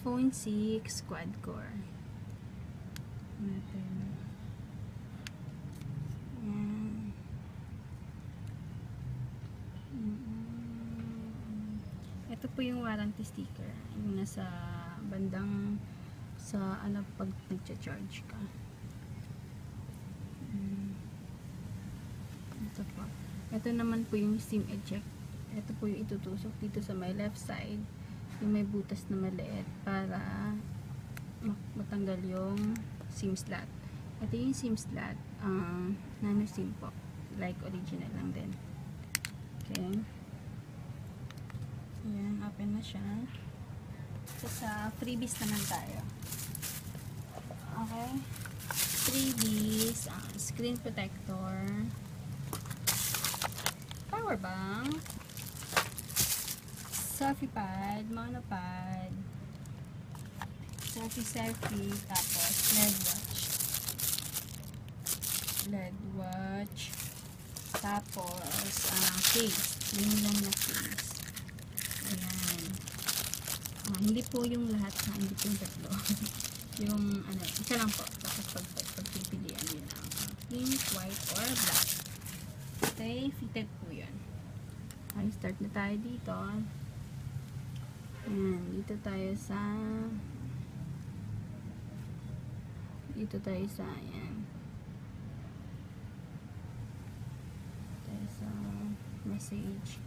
iPhone 6 quad-core. Natin. Yan. Ito po yung warranty sticker. Yung nasa bandang sa ano pag nagcha-charge ka. Ito po. Ito naman po yung SIM eject. Ito po yung itutusok dito sa my left side. Yung may butas na maliit para matanggal yung SIM slot. Ito yung SIM slot. Nano SIM po. Like original lang din. Okay. Ayan. Open na siya. So, sa freebies naman tayo. Okay. Freebies. Screen protector. Power bank. Selfie pad. Monopod. Selfie. Tapos LED watch. LED watch. Tapos case. Yun lang na case. Ayan. Hindi po yung lahat na, hindi po yung tatlo. Yung ano, isa lang po. Tapos pagpipilian nyo lang. Pink, white, or black. Okay, fitted po yun. Okay, start na tayo dito. Ayan, dito tayo sa ayan. Tayo sa message.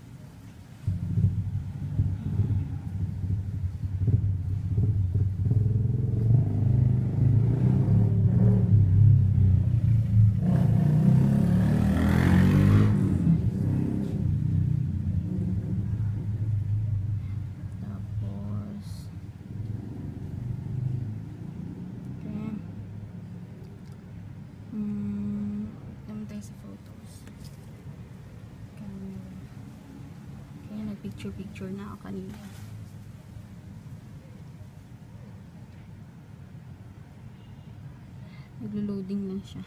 Picture na ako kanina. Naglo-loading lang siya.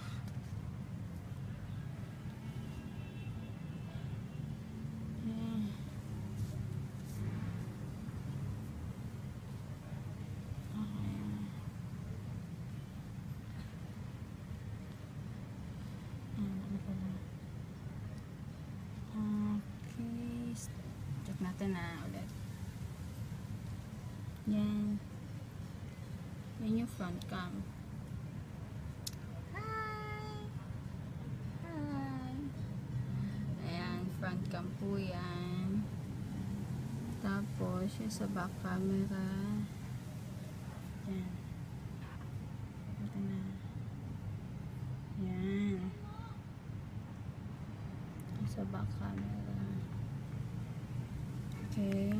Natin na ulit. Yan. Yan yung front cam. Hi! Hi! Ayan, front cam po yan. Tapos, yung sa back camera. Yan. Ito na. Yan. Yung sa back camera. Okay.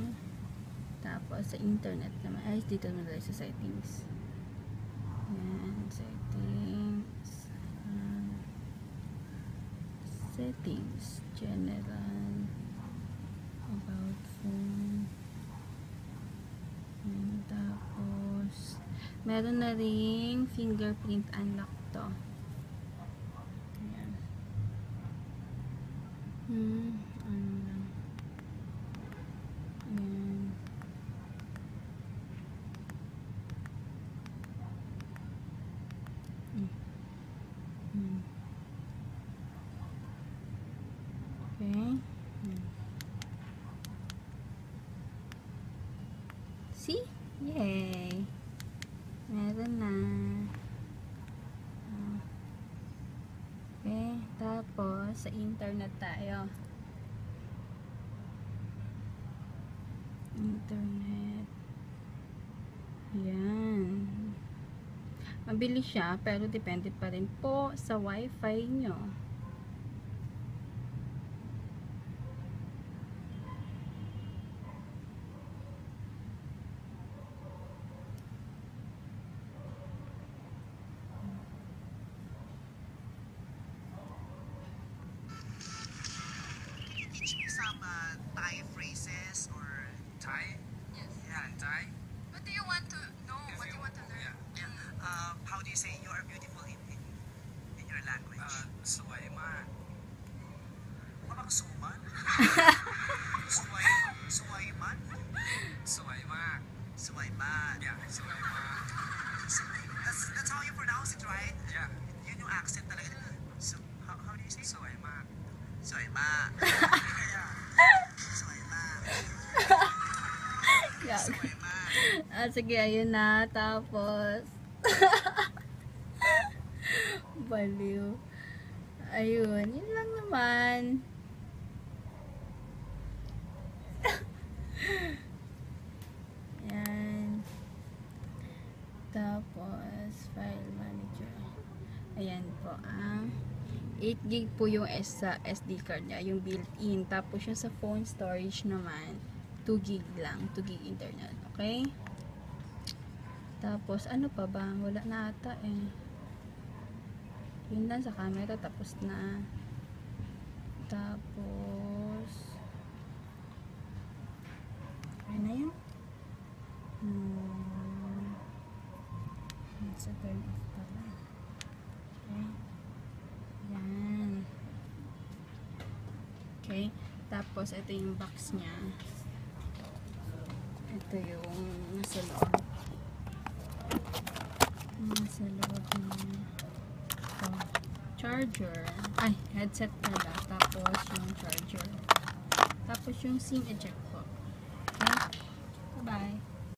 Tapos, sa internet naman. Ay, dito na tayo sa settings. Ayan, settings. Settings. General. About phone. Ayan, tapos, meron na ring fingerprint unlock to. Ayan. Ano lang. Okay. See? Yay! Meron na. Okay. Tapos, sa internet tayo. Internet. Yan. Mabilis siya, pero depende pa rin po sa wifi nyo. Thai phrases or Thai? Yes. Yeah, Thai. What do you want to know? What do you want to learn? Yeah. How do you say you are beautiful in your language? Saway Yeah. That's how you pronounce it, right? Yeah. Yun yung accent talaga. So, how do you say? Sulaiman. Sulaiman. Sulaiman. Gag. Sulaiman. Sige, ayun na. Tapos, baliw. Ayun, yun lang naman. Yan. Tapos, file manager. Ayan po, ang 8 gig po yung sa SD card niya, yung built-in. Tapos yung sa phone storage naman, 2 gig lang, 2 gig internet. Okay? Tapos, ano pa ba? Wala na ata eh. Yun lang sa camera, tapos na. Tapos, ano na yun? Sa turn off pala. Okay. Yan. Okay. Tapos, ito yung box niya. Ito yung nasa loob. Nasa loob niya. Ito. Charger. Ay, headset pala. Tapos, yung charger. Tapos, yung SIM eject po. Okay. Bye-bye.